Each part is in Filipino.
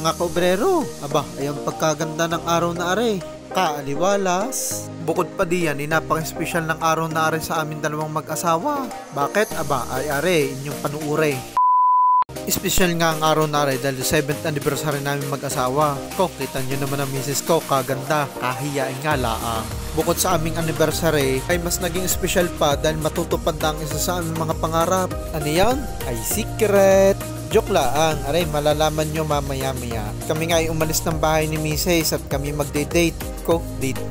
mga kaobrero, aba, ay ang pagkaganda ng araw na are. Kaaliwalas. Bukod pa diyan, napaka-espesyal ng araw na are sa amin dalawang mag-asawa. Bakit? Aba, ay are, inyong panuuri. Espesyal nga ang araw na are dahil 7th anniversary namin mag-asawa. Ko, kita nyo naman ang misis ko, kaganda, kahiyain nga laang. Bukod sa aming anniversary, ay mas naging espesyal pa dahil matutupad na ang isa sa aming mga pangarap. Ano yan? Ay secret! Joke lang, aray, malalaman nyo mamaya-maya. Kami nga ay umalis ng bahay ni Mrs. at kami magde-date. Ko, date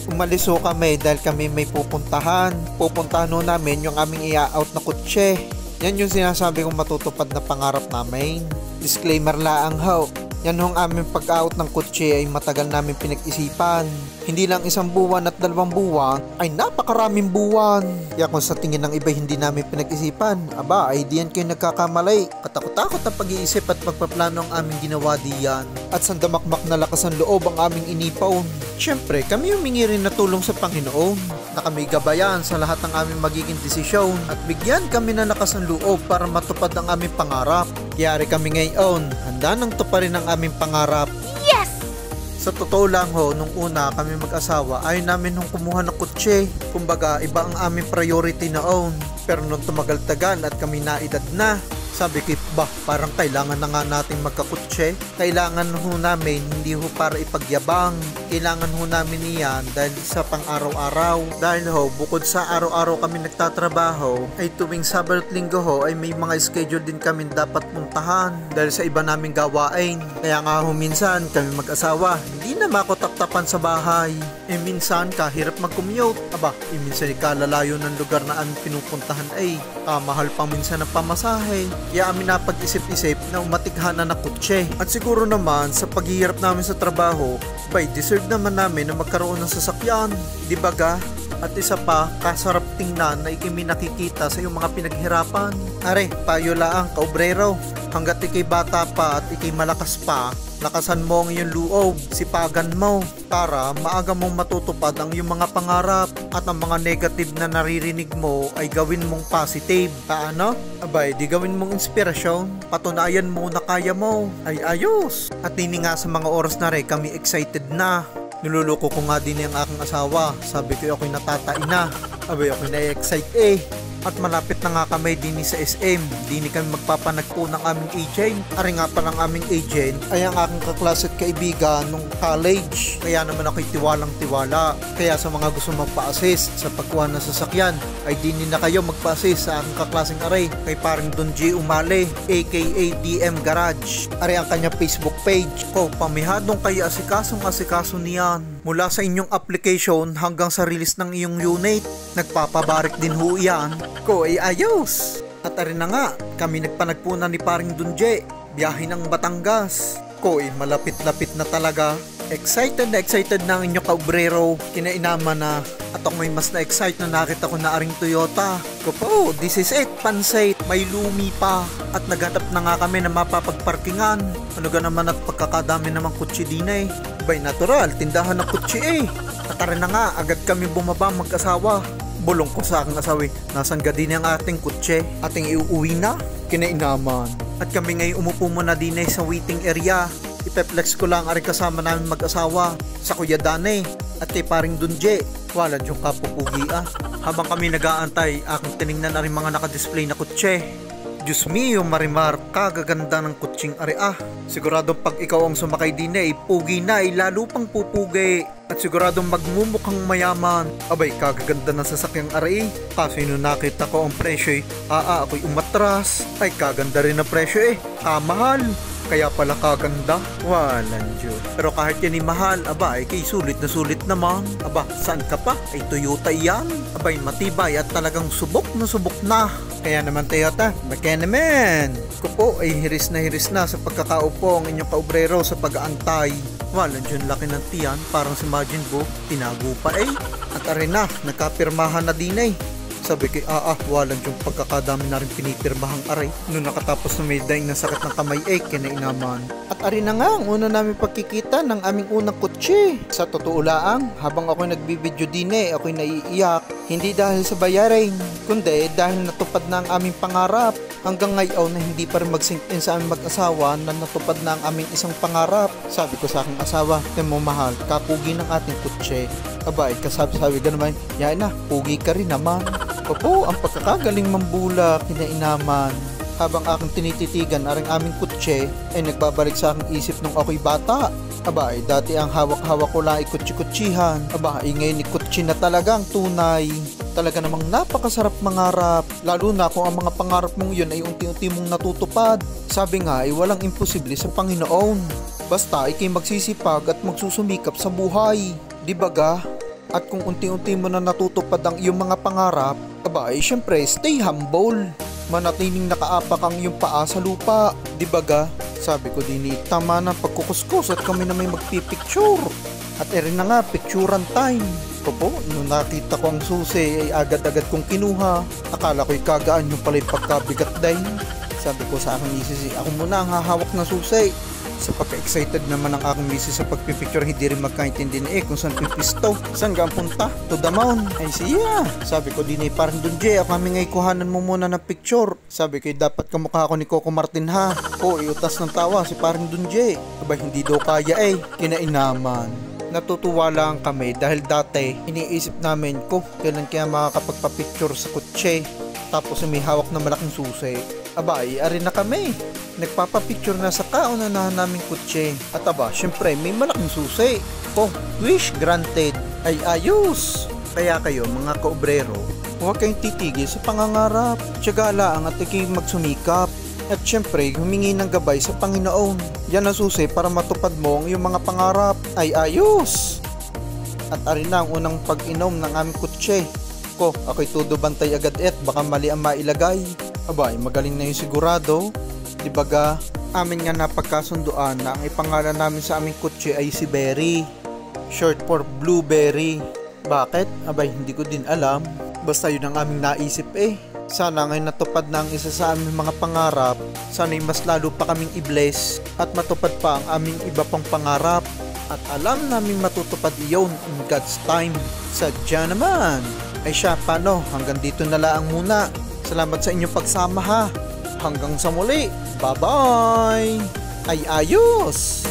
umalis ho kami dahil kami may pupuntahan. Pupuntahan ho namin yung aming ia-out na kutse. Yan yung sinasabi kong matutupad na pangarap namin. Disclaimer lang ho. Yan hong aming pag-out ng kutse ay matagal namin pinag-isipan. Hindi lang 1 buwan at 2 buwan, ay napakaraming buwan. Kaya kung sa tingin ng iba hindi namin pinag-isipan, aba ay diyan kayo nagkakamali. Katakot-takot ang pag-iisip at pagpaplano ang aming ginawa diyan. At sandamakmak na lakas ang loob ang aming inipaon. Siyempre kami humingi rin na tulong sa Panginoon na kami gabayan sa lahat ng aming magiging desisyon at bigyan kami na lakas ng loob para matupad ang aming pangarap. Kaya kami ngayon, handa nang tuparin ang aming pangarap. Yes! Sa totoo lang ho, nung una kami mag-asawa, ayaw namin nung kumuha ng kutse. Kumbaga, iba ang aming priority noon. Pero nung tumagal-tagal at kami naedad na, sabi ko, parang kailangan na nga natin magkakutse. Kailangan ho namin, hindi ho para ipagyabang. Kailangan ho namin iyan dahil sa pang-araw-araw. Dahil ho, bukod sa araw-araw kami nagtatrabaho, ay tuwing Sabado at Linggo ho, ay may mga schedule din kami dapat puntahan. Dahil sa iba naming gawain. Kaya nga ho, minsan kami mag-asawa, hindi na makotap-tapan sa bahay. Minsan, kahirap mag-commute. Minsan ikalalayo ng lugar na aming pinupuntahan ay mahal pa minsan ang pamasahe. Kaya amin napag-isip-isip na umatikhanan na kutse. At siguro naman sa paghihirap namin sa trabaho, deserve naman namin na magkaroon ng sasakyan. Di ba ga? At isa pa, kasarap tingnan na ikimi nakikita sa iyong mga pinaghirapan. Are, payo laang kaobrero. Hanggat ikay bata pa at ikay malakas pa, lakasan mo ang iyong loob, sipagan mo para maaga mong matutupad ang iyong mga pangarap at ang mga negative na naririnig mo ay gawin mong positive. Paano? Di gawin mong inspirasyon, patunayan mo na kaya mo. Ay ayos! At hindi nga sa mga oras na rin kami excited na. Niluluko ko nga din ang aking asawa. Sabi ko ako'y natatain na. Ako'y na-excite At malapit na nga kami din sa SM. Dini kami magpapanagpo ng aming agent. Ari nga pa ng aming agent ay ang aking kaklase at kaibigan nung college. Kaya naman ako'y tiwalang-tiwala. Kaya sa mga gusto magpa-assist sa pagkuha ng sasakyan, ay dini na kayo magpa-assist sa aking kaklaseng aray kay paring Don J. Umale aka DM Garage. Ari ang kanyang Facebook page. Pamihadong kayo asikaso niyan. Mula sa inyong application hanggang sa release ng iyong unit, nagpapabarik din ho yan. Ay ayos! At arin na nga, kami nagpanagpunan ni paring Dunje, biyahe ng Batangas. Malapit-lapit na talaga. Excited na ang inyong kaobrero, kinainama na. At ako may mas na-excite na nakita ko na aring Toyota. This is it, pansait, may lumi pa. At naghanap na nga kami na mapapagparkingan. Ano ga naman at pagkakadami namang kutsi din natural, tindahan ng kutsi At arin na nga, agad kami bumaba mag-asawa. Bulong ko sa aking asawi, nasan ga din ang ating kutse? Ating iuwi na? Kinainaman. At kami ngayon umupo muna din sa waiting area. Ipeplex ko lang ari kasama namin mag-asawa sa Kuya Dane at kay paring Dunje. Wala yung kapupugi Habang kami nag-aantay, aking tinignan ari mga nakadisplay na kutse. Diyos mio Marimar, kagaganda ng kutsing ari Siguradong pag ikaw ang sumakay din pugi na lalo pang pupugi. At siguradong magmumukhang mayaman. Kagaganda ng sasakyang ari Kaso nung nakita ko ang presyo ako'y umatras. Ay kaganda rin ang presyo mahal. Kaya pala kaganda. Walang Diyos. Pero kahit yan mahal, kay sulit na sulit naman. Saan ka pa? Ay Toyota yan. Matibay at talagang subok na. Kaya naman Toyota, baka naman. Ay hiris na sa pagkakaupo ang inyong kaobrero sa pag-aantay. Walang Diyos, laki ng tiyan. Parang si Majin Bo, tinago pa At arin na, nakapirmahan na din Sabi kay walang yung pagkakadami na rin pinipirmahang aray. Noong nakatapos na may daing na sakit ng kamay kinainaman. At ari na nga ang una namin pagkikita pagpapalitan ng aming unang kotse. Sa totoo lang, habang ako'y nagbibideo din ako'y naiiyak. Hindi dahil sa bayarin, kundi dahil natupad na ang aming pangarap. Hanggang ngayon na hindi pa rin mag-sink in sa aming mag-asawa na natupad na ang aming isang pangarap. Sabi ko sa aking asawa, "Temo mahal, kapugi ng ating kotse." Abay, kasabi-sabi gano'n, "Yan na, pugi ka rin naman." Opo, ang pagkakagaling mambula, kinainaman. Habang aking tinititigan aring aming kutse ay nagbabalik sa aking isip nung ako'y bata. Aba, dati ang hawak-hawak ko lang ay kutsi-kutsihan. Aba, ngayon kutsi na talagang tunay. Talaga namang napakasarap mangarap, lalo na kung ang mga pangarap mong yun ay unti-unti mong natutupad. Sabi nga ay walang imposible sa Panginoon. Basta ikay magsisipag at magsusumikap sa buhay. Di ba ga? At kung unti-unti mo na natutupad ang iyong mga pangarap, aba ay syempre stay humble. Manatiling nakaapak ang iyong paa sa lupa, di ba ga? Sabi ko din tama na pagkukuskus at kami na may magpipicture. At erin na nga, picturean time. Opo, nung nakita ko ang susi ay agad-agad kong kinuha. Akala ko'y kagaan yung pala yung pagkabigat din. Sabi ko sa aking misis, ako muna ang hahawak na susi. Sa pagka-excited naman ang aking misis sa pagpipicture, hindi rin magkaintindi kung saan pipisto. Saan ka punta? To the mount. Ay siya. Sabi ko din parang dun ako kami ngay kuhanan mo muna ng picture. Sabi ko dapat kamukha ko ni Coco Martin ha. O iutas ng tawa si parang dun Aba hindi daw kaya kinainaman. Natutuwa lang kami dahil dati iniisip namin kailan kaya makakapagpa-picture sa kotse. Tapos may hawak na malaking susi. Aba ari na kami. Nagpapapicture na sa kaunahan naming kotse. At aba, syempre may malaking susi. Wish granted. Ay ayos. Kaya kayo mga kaobrero, huwag kayong titigil sa pangangarap. Tiyaga lang at ikay magsumikap. At syempre, humingi ng gabay sa Panginoon. Yan ang susi para matupad mo ang iyong mga pangarap. Ay ayos. At ari na ang unang pag-inom ng aming kotse. Ako'y todo bantay agad baka mali ang mailagay. Aba, magaling na yung sigurado. Dibaga, amin nga napagkasunduan na ang ipangalan namin sa aming kotse ay si Berry, short for Blueberry. Bakit? Abay, hindi ko din alam. Basta yun ang aming naisip Sana ngayon natupad na ang isa sa aming mga pangarap. Sana'y mas lalo pa kaming i-bless at matupad pa ang aming iba pang pangarap. At alam naming matutupad iyon in God's time. Sadya naman. Ay siya, paano? Hanggang dito na lang muna. Salamat sa inyong pagsama ha. Hanggang sa muli. Bye-bye! Ay ayos!